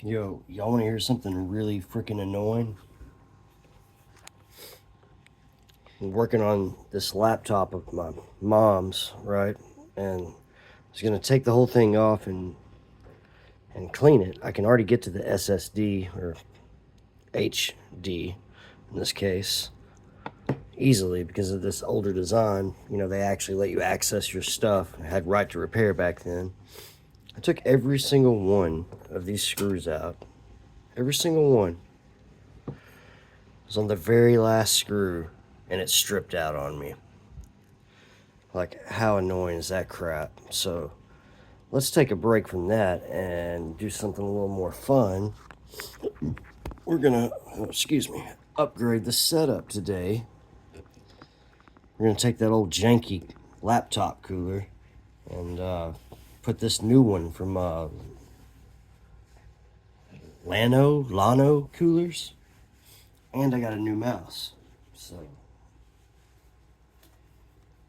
Yo, y'all want to hear something really freaking annoying? I'm working on this laptop of my mom's, right? And I was gonna take the whole thing off and clean it. I can already get to the SSD or HD in this case easily because of this older design. You know, they actually let you access your stuff. I had right to repair back then. I took every single one of these screws out. Every single one. It was on the very last screw and it stripped out on me. Like, how annoying is that crap? So, let's take a break from that and do something a little more fun. We're gonna, excuse me, upgrade the setup today. We're gonna take that old janky laptop cooler and put this new one from Llano coolers. And I got a new mouse. So,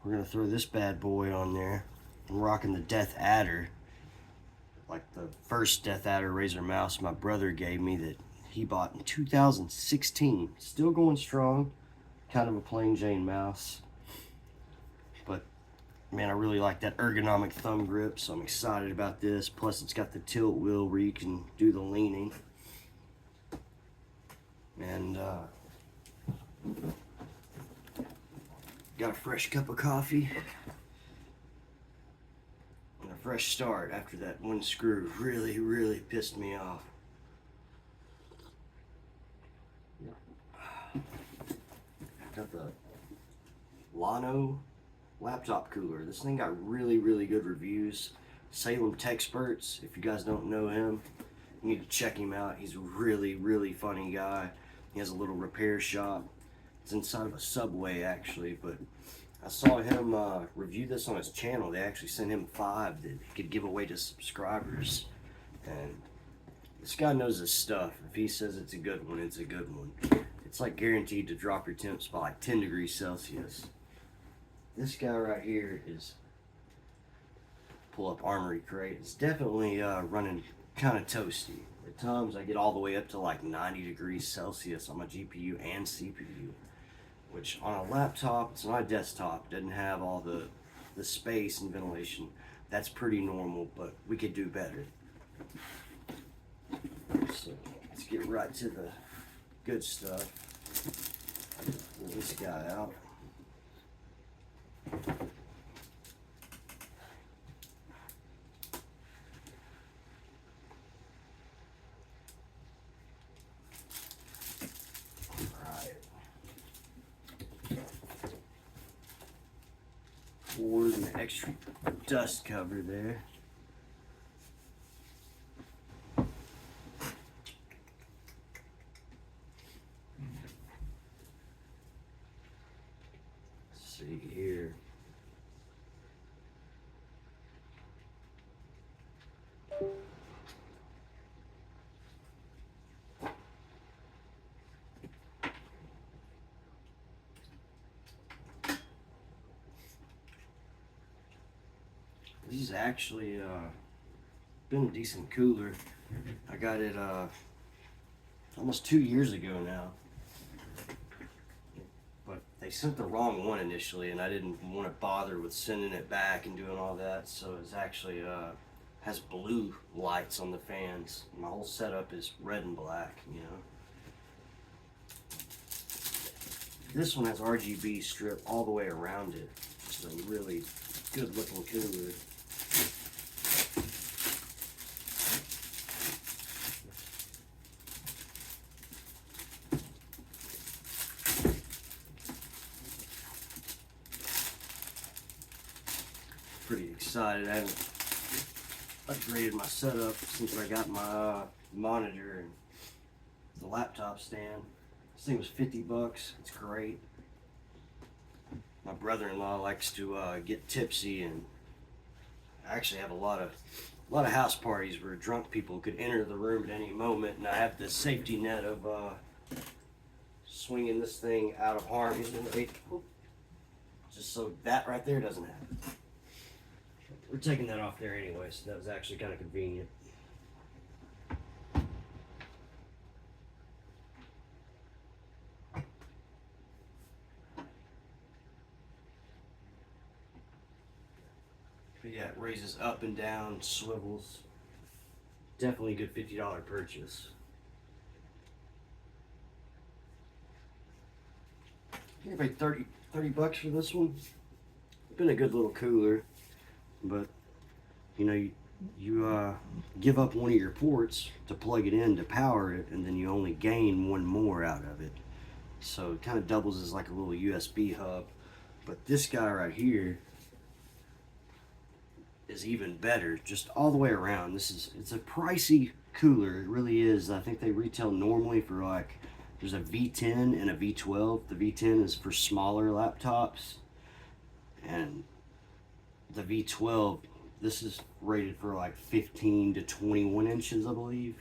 we're gonna throw this bad boy on there. I'm rocking the Death Adder, like the first Death Adder Razer mouse my brother gave me that he bought in 2016. Still going strong. Kind of a plain Jane mouse. But man, I really like that ergonomic thumb grip, so I'm excited about this. Plus it's got the tilt wheel where you can do the leaning. And got a fresh cup of coffee. And a fresh start after that one screw really pissed me off. Got the Llano laptop cooler. This thing got really good reviews. Salem Techsperts, if you guys don't know him, you need to check him out. He's a really funny guy. He has a little repair shop. It's inside of a Subway actually, but I saw him review this on his channel. They actually sent him 5 that he could give away to subscribers. And this guy knows his stuff. If he says it's a good one, it's a good one. It's like guaranteed to drop your temps by like 10 degrees Celsius. This guy right here is, pull up Armory Crate. It's definitely running kind of toasty. At times I get all the way up to like 90 degrees Celsius on my GPU and CPU. Which on a laptop, it's not a desktop, it doesn't have all the space and ventilation. That's pretty normal, but we could do better. So let's get right to the good stuff. Pull this guy out. Pour the extra dust cover there. See here. This is actually been a decent cooler. I got it almost 2 years ago now. But they sent the wrong one initially, and I didn't want to bother with sending it back and doing all that. So it's actually has blue lights on the fans. My whole setup is red and black, you know. This one has RGB strip all the way around it. It's a really good looking cooler. Pretty excited. I haven't upgraded my setup since I got my monitor and the laptop stand. This thing was 50 bucks. It's great. My brother-in-law likes to get tipsy, and I actually have a lot of house parties where drunk people could enter the room at any moment, and I have the safety net of swinging this thing out of harm's way, just so that right there doesn't happen. We're taking that off there anyway, so that was actually kind of convenient. But yeah, it raises up and down, swivels. Definitely a good $50 purchase. I paid 30 bucks for this one. Been a good little cooler, but you know, you give up one of your ports to plug it in to power it, and then you only gain one more out of it. So it kind of doubles as like a little USB hub. But this guy right here is even better, just all the way around. It's a pricey cooler, it really is. I think they retail normally for like, there's a V10 and a V12. The V10 is for smaller laptops, and the V12, this is rated for like 15 to 21 inches, I believe.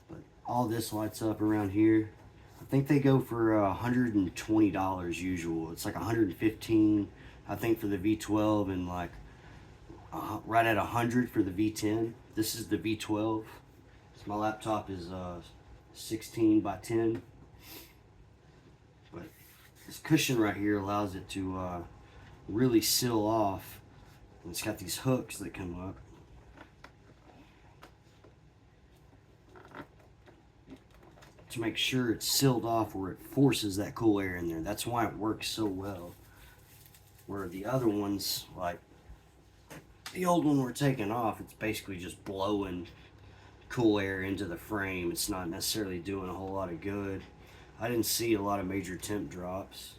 But all this lights up around here. I think they go for $120 usual. It's like $115, I think, for the V12, and like right at $100 for the V10. This is the V12. So my laptop is 16 by 10. But this cushion right here allows it to really seal off. And it's got these hooks that come up. To make sure it's sealed off where it forces that cool air in there. That's why it works so well. Where the other ones, like the old one we're taking off, it's basically just blowing cool air into the frame. It's not necessarily doing a whole lot of good. I didn't see a lot of major temp drops.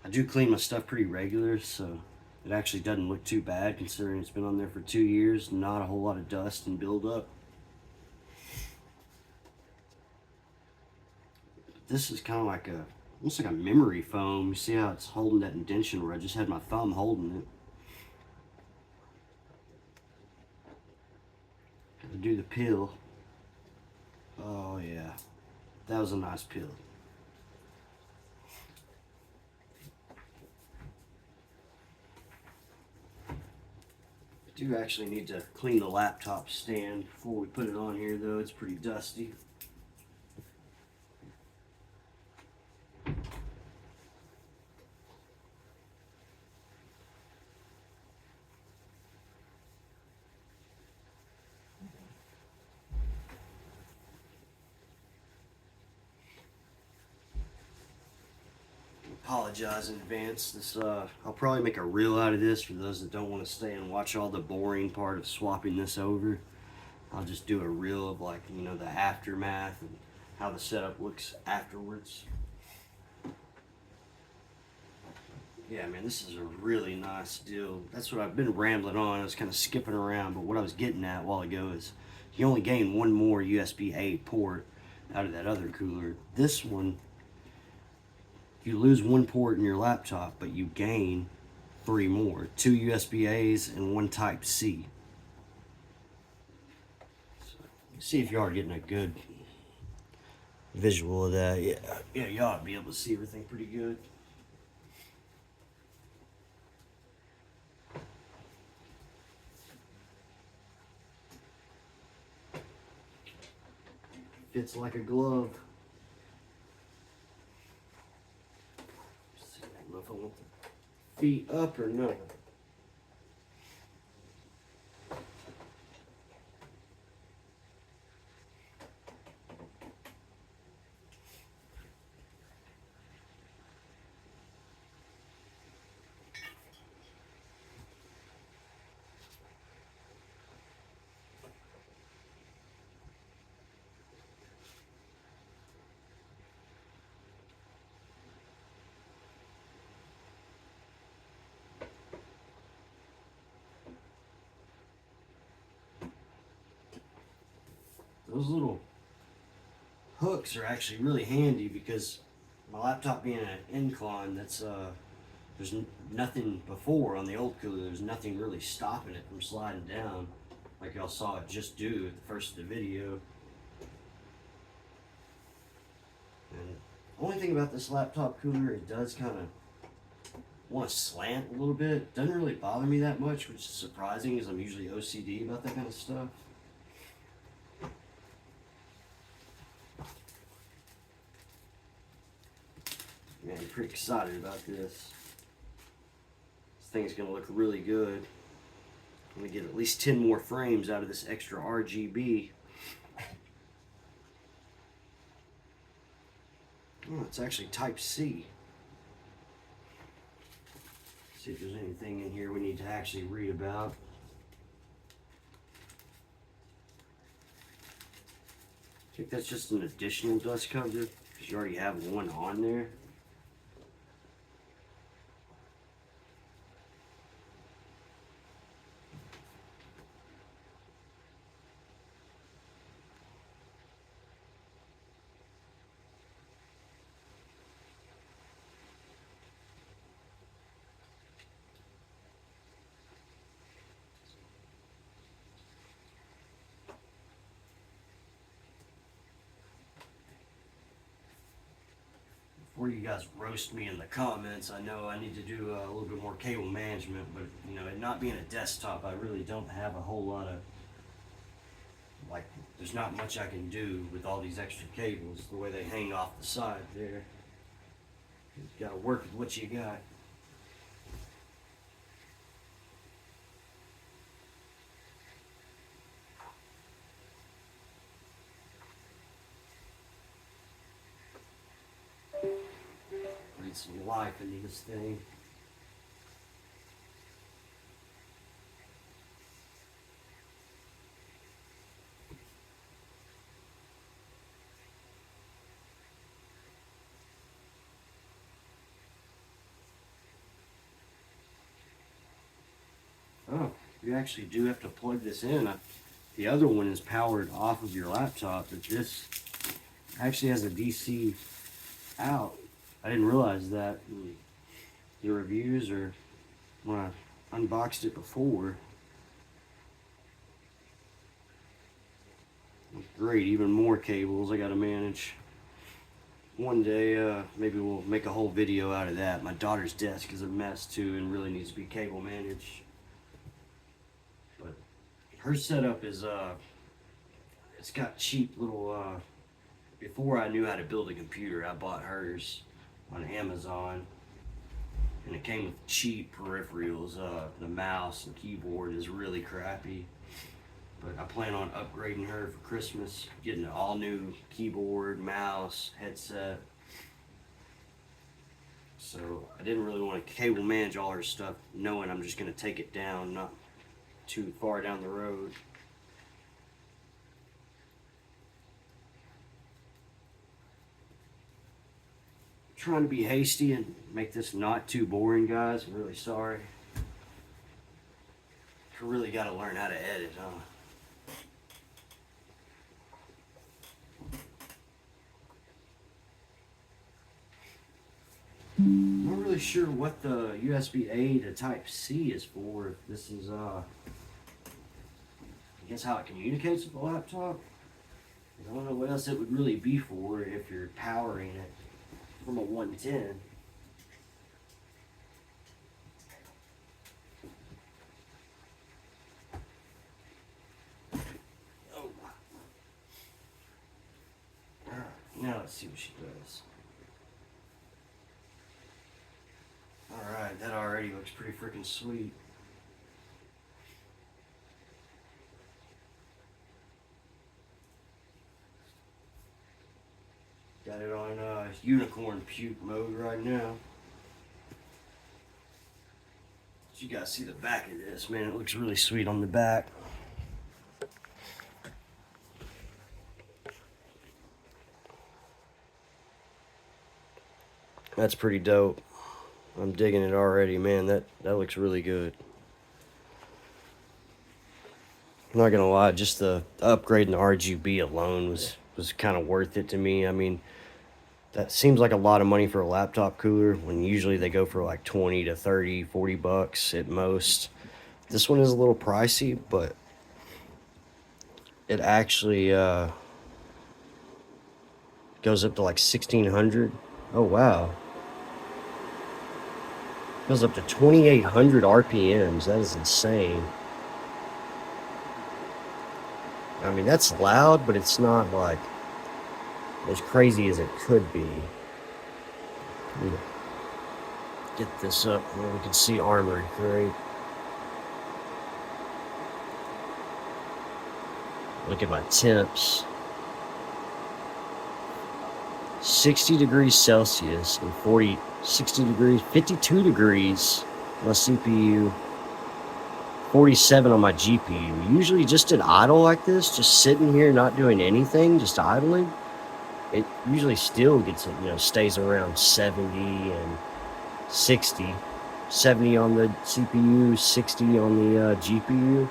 I do clean my stuff pretty regular, so it actually doesn't look too bad considering it's been on there for 2 years. Not a whole lot of dust and buildup. This is kind of like almost like a memory foam. You see how it's holding that indentation where I just had my thumb holding it. Gotta do the peel. Oh yeah, that was a nice peel. I do actually need to clean the laptop stand before we put it on here though. It's pretty dusty. Apologize in advance. This I'll probably make a reel out of this for those that don't want to stay and watch all the boring part of swapping this over. I'll just do a reel of, like, you know, the aftermath and how the setup looks afterwards. Yeah, man, this is a really nice deal. That's what I've been rambling on. I was kind of skipping around, but what I was getting at a while ago is you only gain one more USB-A port out of that other cooler. This one, you lose one port in your laptop, but you gain 3 more. 2 USB-A's and 1 Type-C. So, see if you are getting a good visual of that. Yeah, you ought to be able to see everything pretty good. Fits like a glove. I don't know if I want the feet up or not. Those little hooks are actually really handy because my laptop being an incline, that's there's nothing before on the old cooler. There's nothing really stopping it from sliding down, like y'all saw it just do at the first of the video. And the only thing about this laptop cooler, it does kind of want to slant a little bit. It doesn't really bother me that much, which is surprising, as I'm usually OCD about that kind of stuff. Man, I'm pretty excited about this. thing's gonna look really good. I'm gonna get at least 10 more frames out of this extra RGB. Oh, it's actually Type C. See if there's anything in here we need to actually read about. I think that's just an additional dust cover because you already have one on there. Before you guys roast me in the comments, I know I need to do a little bit more cable management, but you know, it not being a desktop, I really don't have a whole lot of, like, there's not much I can do with all these extra cables, the way they hang off the side there. You gotta work with what you got. Breathe some life into this thing. Oh, you actually do have to plug this in. The other one is powered off of your laptop, but this actually has a DC out. I didn't realize that. The reviews, or when I unboxed it before, great. Even more cables I gotta manage. One day, maybe we'll make a whole video out of that. My daughter's desk is a mess too and really needs to be cable managed. But her setup is, it's got cheap little, before I knew how to build a computer, I bought hers on Amazon. And it came with cheap peripherals. The mouse and keyboard is really crappy. But I plan on upgrading her for Christmas, getting an all new keyboard, mouse, headset. So I didn't really want to cable manage all her stuff, knowing I'm just going to take it down, not too far down the road. Trying to be hasty and make this not too boring, guys. I'm really sorry. I really got to learn how to edit, huh? I'm not really sure what the USB-A to Type-C is for. If this is, I guess how it communicates with the laptop. I don't know what else it would really be for if you're powering it from a 110. Oh. Alright, now let's see what she does. Alright, that already looks pretty freaking sweet. Got it on unicorn puke mode right now. So you guys see the back of this, man. It looks really sweet on the back. That's pretty dope. I'm digging it already, man. That looks really good. I'm not gonna lie, just the upgrade in the RGB alone was kind of worth it to me. I mean, that seems like a lot of money for a laptop cooler when usually they go for like 20 to 30, 40 bucks at most. This one is a little pricey, but it actually goes up to like 1600. Oh wow. Goes up to 2800 RPMs. That is insane. I mean, that's loud, but it's not like as crazy as it could be. Get this up where we can see armored. Great. Look at my temps. 60 degrees Celsius and 60 degrees, 52 degrees on my CPU, 47 on my GPU. Usually just at idle like this, just sitting here not doing anything, just idling, it usually still gets, stays around 70 and 60. 70 on the CPU, 60 on the GPU.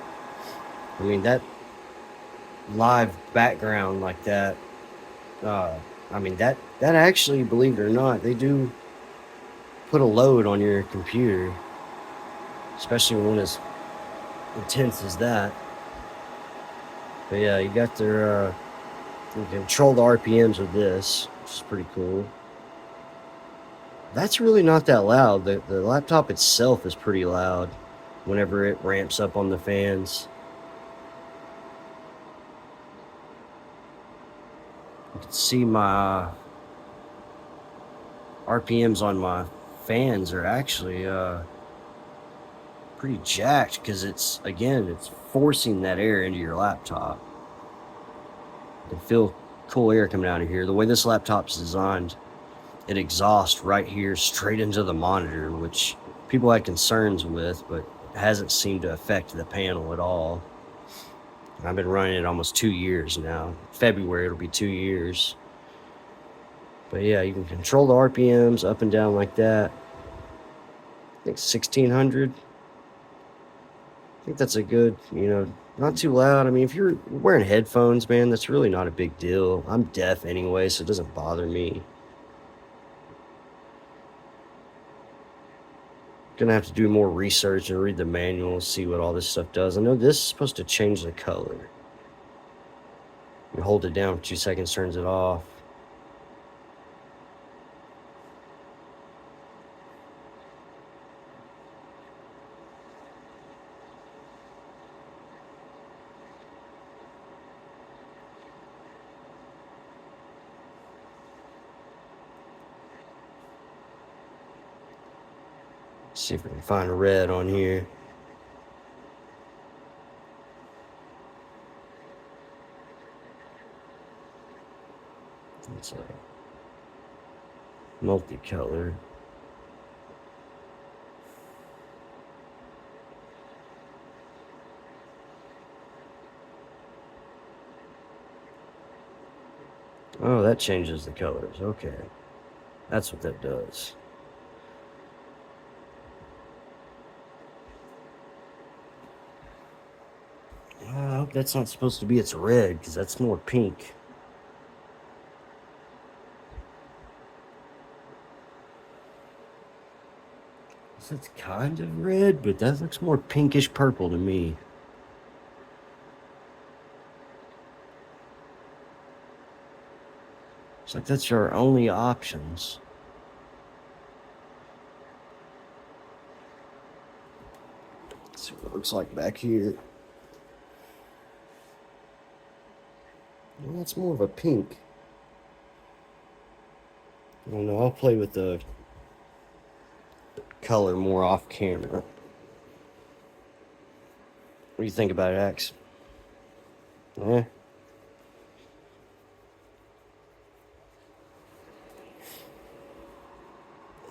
I mean, that live background like that, that actually, believe it or not, they do put a load on your computer, especially when it's intense as that. But yeah, you got their you can control the RPMs with this, which is pretty cool. That's really not that loud. The laptop itself is pretty loud whenever it ramps up on the fans. You can see my RPMs on my fans are actually pretty jacked because it's forcing that air into your laptop. You can feel cool air coming out of here. The way this laptop's designed, it exhausts right here straight into the monitor, which people had concerns with, but it hasn't seemed to affect the panel at all. I've been running it almost 2 years now. February it'll be 2 years. But yeah, you can control the RPMs up and down like that. I think 1600. I think that's a good, not too loud. I mean, if you're wearing headphones, man, that's really not a big deal. I'm deaf anyway, so it doesn't bother me. Gonna have to do more research and read the manual, see what all this stuff does. I know this is supposed to change the color. You hold it down for 2 seconds, turns it off. See if we can find a red on here. It's a multicolor. Oh, that changes the colors. Okay. That's what that does. I hope that's not supposed to be its red, because that's more pink. So it's kind of red, but that looks more pinkish purple to me. It's like that's your only options. Let's see what it looks like back here. Well, that's more of a pink. I don't know, I'll play with the color more off camera. What do you think about it, Axe? Yeah?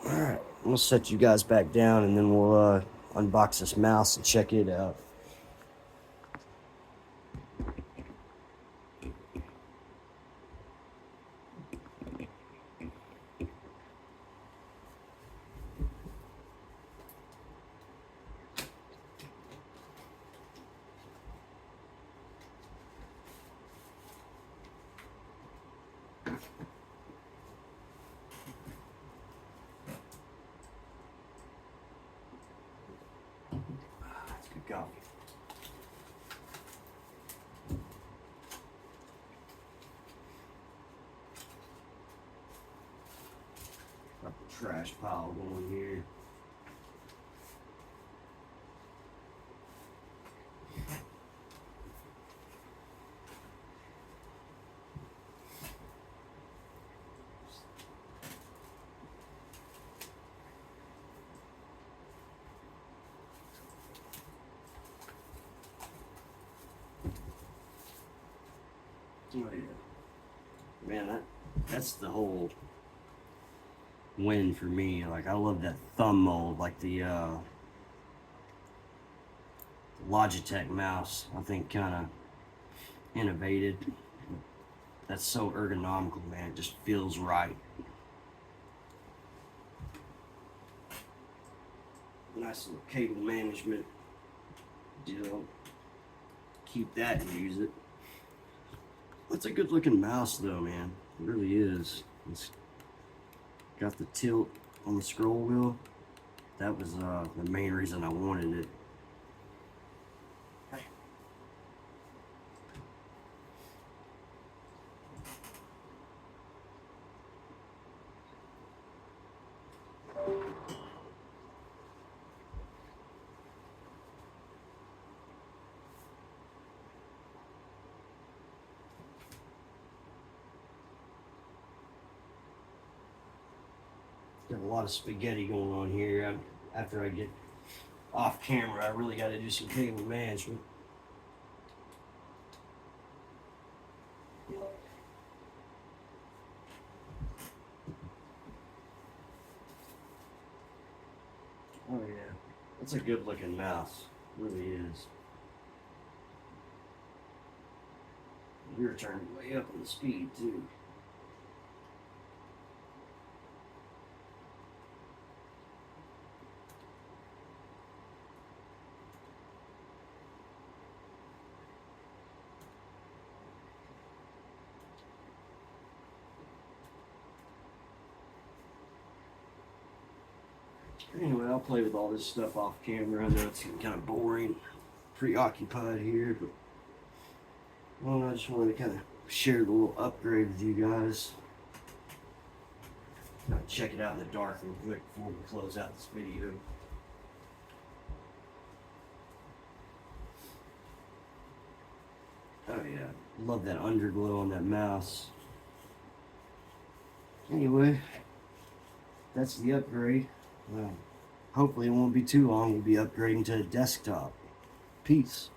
Alright, I'm gonna set you guys back down and then we'll unbox this mouse and check it out. That's good coffee. Got the trash pile going here. Oh yeah. Man, that's the whole win for me. Like, I love that thumb mold, like the Logitech mouse. I think kind of innovated. That's so ergonomical, man. It just feels right. Nice little cable management deal. Keep that and use it. It's a good looking mouse though, man. It really is. It's got the tilt on the scroll wheel. That was the main reason I wanted it. Got a lot of spaghetti going on here. After I get off camera, I really got to do some cable management. Oh yeah, that's a good looking mouse. It really is. You're turning way up on the speed too. Anyway, I'll play with all this stuff off camera. I know it's kind of boring, preoccupied here, but well, I just wanted to kind of share the little upgrade with you guys. Check it out in the dark real quick before we close out this video. Oh yeah, love that underglow on that mouse. Anyway, that's the upgrade. Well, hopefully it won't be too long. We'll be upgrading to a desktop. Peace.